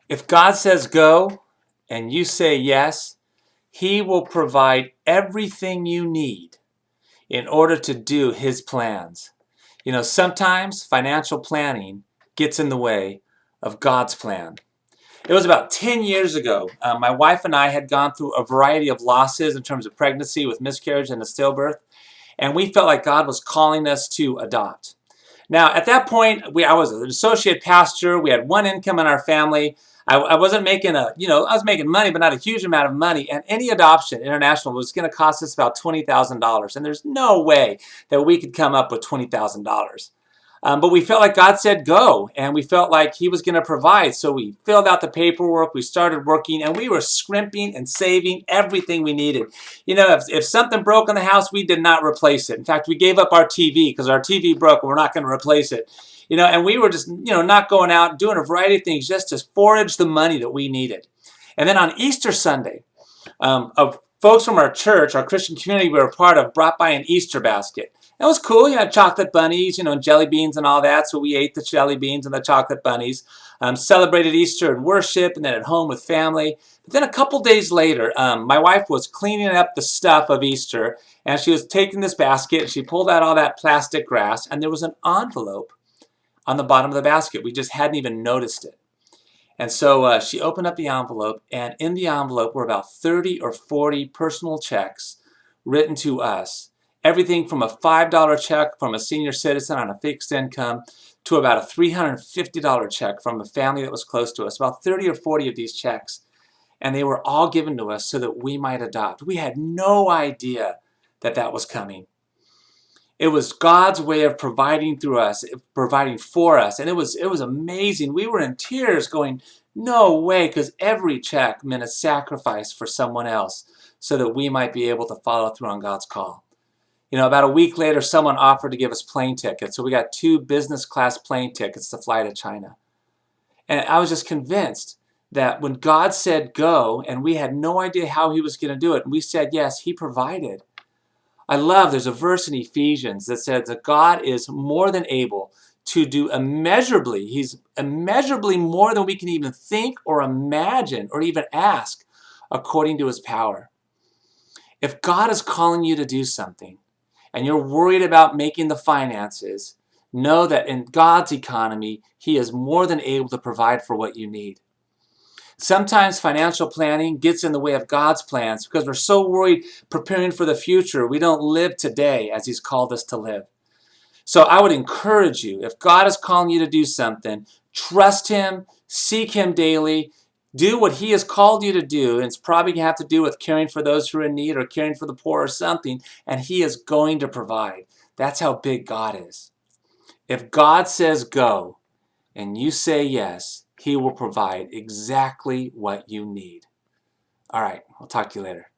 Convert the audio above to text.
If God says go and you say yes, He will provide everything you need in order to do His plans. You know, sometimes financial planning gets in the way of God's plan. It was about 10 years ago. My wife and I had gone through a variety of losses in terms of pregnancy with miscarriage and a stillbirth, and we felt like God was calling us to adopt. Now, at that point, I was an associate pastor. We had one income in our family. I wasn't making I was making money, but not a huge amount of money. And any adoption international was going to cost us about $20,000. And there's no way that we could come up with $20,000. But we felt like God said go, and we felt like He was going to provide. So we filled out the paperwork, we started working, and we were scrimping and saving everything we needed. You know, if something broke in the house, we did not replace it. In fact, we gave up our TV because our TV broke and we're not going to replace it. You know, and we were just, not going out doing a variety of things just to forage the money that we needed. And then on Easter Sunday, folks from our church, our Christian community we were a part of, brought by an Easter basket. It was cool. You had chocolate bunnies, and jelly beans and all that. So we ate the jelly beans and the chocolate bunnies, celebrated Easter in worship and then at home with family. But then a couple days later, my wife was cleaning up the stuff of Easter, and she was taking this basket, and she pulled out all that plastic grass, and there was an envelope on the bottom of the basket. We just hadn't even noticed it. And so she opened up the envelope, and in the envelope were about 30 or 40 personal checks written to us. Everything from a $5 check from a senior citizen on a fixed income to about a $350 check from a family that was close to us, about 30 or 40 of these checks. And they were all given to us so that we might adopt. We had no idea that that was coming. It was God's way of providing through us, providing for us. And it was amazing. We were in tears going, no way, because every check meant a sacrifice for someone else so that we might be able to follow through on God's call. You know, about a week later, someone offered to give us plane tickets. So we got 2 business class plane tickets to fly to China. And I was just convinced that when God said go, and we had no idea how He was going to do it, and we said yes, He provided. There's a verse in Ephesians that says that God is more than able to do immeasurably. He's immeasurably more than we can even think or imagine or even ask according to His power. If God is calling you to do something, and you're worried about making the finances, know that in God's economy, He is more than able to provide for what you need. Sometimes financial planning gets in the way of God's plans because we're so worried preparing for the future, we don't live today as He's called us to live. So I would encourage you, if God is calling you to do something, trust Him, seek Him daily, do what He has called you to do, and it's probably going to have to do with caring for those who are in need or caring for the poor or something, and He is going to provide. That's how big God is. If God says go, and you say yes, He will provide exactly what you need. All right, I'll talk to you later.